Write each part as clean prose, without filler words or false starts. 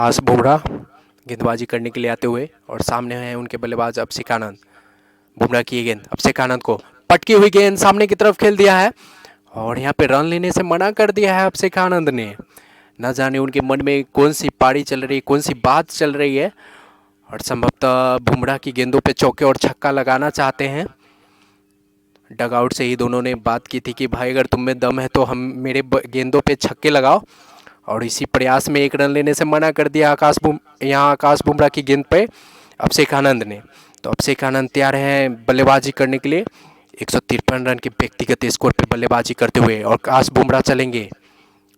आज बुमराह गेंदबाजी करने के लिए आते हुए और सामने हैं उनके बल्लेबाज अभिषेक आनंद। बुमराह की गेंद अभिषेक आनंद को पटकी हुई गेंद सामने की तरफ खेल दिया है और यहाँ पे रन लेने से मना कर दिया है अभिषेक आनंद ने। न जाने उनके मन में कौन सी पारी चल रही है, कौन सी बात चल रही है और संभवतः बुमराह की गेंदों पे चौके और छक्का लगाना चाहते हैं। डगआउट से ही दोनों ने बात की थी कि भाई अगर तुम में दम है तो हम मेरे गेंदों पे छक्के लगाओ, और इसी प्रयास में एक रन लेने से मना कर दिया आकाश बुमराह की गेंद पे अभिषेक आनंद ने। तो अभिषेक आनंद तैयार हैं बल्लेबाजी करने के लिए 153 रन के व्यक्तिगत स्कोर पे बल्लेबाजी करते हुए, और आकाश बुमराह चलेंगे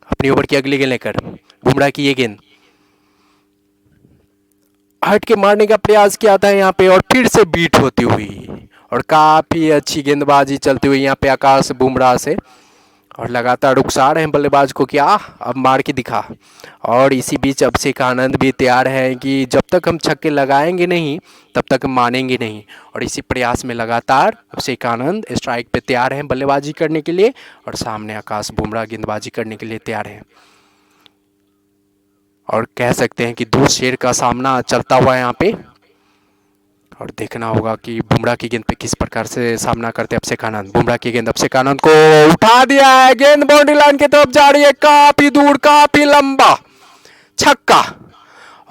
अपनी ओवर की अगली गेंद लेकर। बुमराह की ये गेंद हट के मारने का प्रयास किया था यहाँ पे और फिर से बीट होती हुई, और काफ़ी अच्छी गेंदबाजी चलती हुई यहाँ पे आकाश बुमराह से, और लगातार उकसा रहे हैं बल्लेबाज को कि अब मार के दिखा। और इसी बीच अभिषेक आनंद भी तैयार हैं कि जब तक हम छक्के लगाएंगे नहीं तब तक हम मानेंगे नहीं, और इसी प्रयास में लगातार अभिषेक आनंद स्ट्राइक पे तैयार हैं बल्लेबाजी करने के लिए, और सामने आकाश बुमराह गेंदबाजी करने के लिए तैयार हैं। और कह सकते हैं कि दो शेर का सामना चलता हुआ है यहाँ पे, और देखना होगा कि बुमराह की गेंद पे किस प्रकार से सामना करते हैं अभिषेक आनंद। बुमराह की गेंद अभिषेक आनंद को उठा दिया है, गेंद बाउंड्री लाइन की तरफ जा रही है, काफी दूर काफी लंबा छक्का।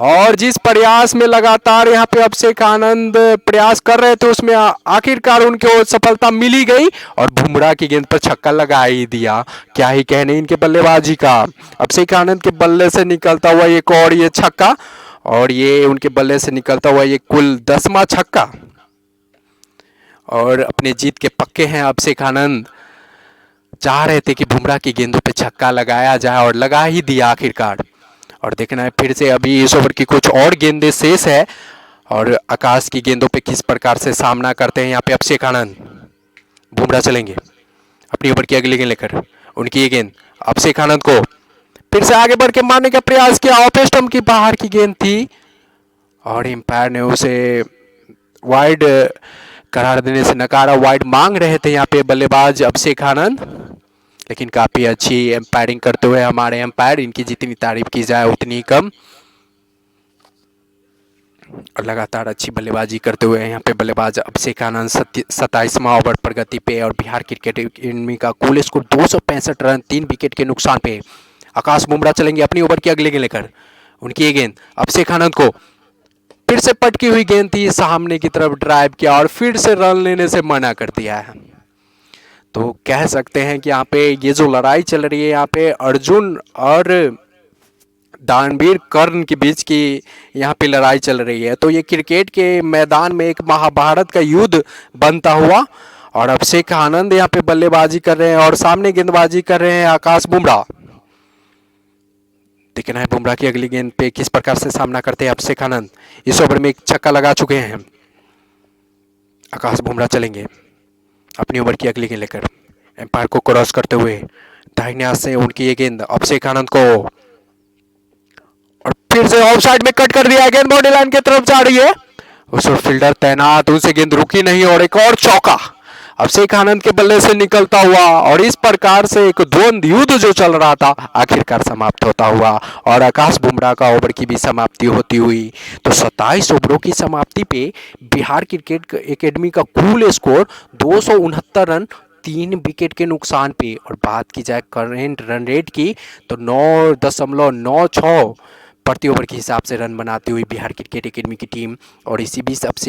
और जिस प्रयास में लगातार यहाँ पे अभिषेक आनंद प्रयास कर रहे थे उसमें आखिरकार उनको सफलता मिली गई और बुमराह की गेंद पर छक्का लगा ही दिया। क्या ही कहने इनके बल्लेबाजी का। अभिषेक आनंद के बल्ले से निकलता हुआ एक और ये छक्का, और ये उनके बल्ले से निकलता हुआ ये कुल 10वां छक्का, और अपने जीत के पक्के हैं अभिषेक आनंद। चाह रहे थे कि बुमराह की गेंदों पे छक्का लगाया जाए और लगा ही दिया आखिरकार। और देखना है फिर से अभी इस ओवर की कुछ और गेंदें शेष है, और आकाश की गेंदों पे किस प्रकार से सामना करते हैं यहाँ पे अभिषेक आनंद। बुमराह चलेंगे अपनी ओवर की अगली गेंद लेकर। उनकी ये गेंद अभिषेक आनंद को फिर से आगे बढ़ के मारने का प्रयास किया, ऑफ स्टंप की बाहर की गेंद थी और एम्पायर ने उसे वाइड करार देने से नकारा। वाइड मांग रहे थे यहाँ पे बल्लेबाज अभिषेक आनंद, लेकिन काफ़ी अच्छी एम्पायरिंग करते हुए हमारे एम्पायर, इनकी जितनी तारीफ की जाए उतनी ही कम, और लगातार अच्छी बल्लेबाजी करते हुए यहाँ पे बल्लेबाज अभिषेक आनंद 27वां ओवर प्रगति पे, और बिहार क्रिकेट अकेडमी का कुल स्कोर 265 रन 3 विकेट के नुकसान पे। आकाश बुमराह चलेंगे अपनी ओवर की अगली गेंद लेकर। उनकी ये गेंद अभिषेक आनंद को फिर से पटकी हुई गेंद थी, सामने की तरफ ड्राइव किया और फिर से रन लेने से मना कर दिया है। तो कह सकते हैं कि यहाँ पे ये जो लड़ाई चल रही है यहाँ पे अर्जुन और दानवीर कर्ण के बीच की यहाँ पे लड़ाई चल रही है। तो ये क्रिकेट के मैदान में एक महाभारत का युद्ध बनता हुआ, और अभिषेक आनंद यहाँ पे बल्लेबाजी कर रहे हैं और सामने गेंदबाजी कर रहे हैं आकाश बुमराह। देखना है बुमराह की अगली गेंद पे किस प्रकार से सामना करते हैं अभिषेक आनंद। इस ओवर में एक छक्का लगा चुके हैं। आकाश बुमराह चलेंगे अपनी ओवर की अगली गेंद लेकर, एम्पायर को क्रॉस करते हुए दाहिने हाथ से उनकी ये गेंद अभिषेक आनंद को, और फिर से ऑफ साइड में कट कर दिया, गेंद बाउंड्री लाइन की तरफ जा रही है, उस फील्डर तैनात, उनसे गेंद रुकी नहीं और एक और चौका अभिषेक आनंद के बल्ले से निकलता हुआ, और इस प्रकार से एक द्वंद्व युद्ध जो चल रहा था आखिरकार समाप्त होता हुआ, और आकाश बुमराह का ओवर की भी समाप्ति होती हुई। तो 27 ओवरों की समाप्ति पे बिहार क्रिकेट एकेडमी का कुल स्कोर 269 रन 3 विकेट के नुकसान पे, और बात की जाए करेंट रन रेट की तो 9.96 प्रति ओवर के हिसाब से रन बनाती हुई बिहार क्रिकेट एकेडमी की टीम। और इसी बीच सबसे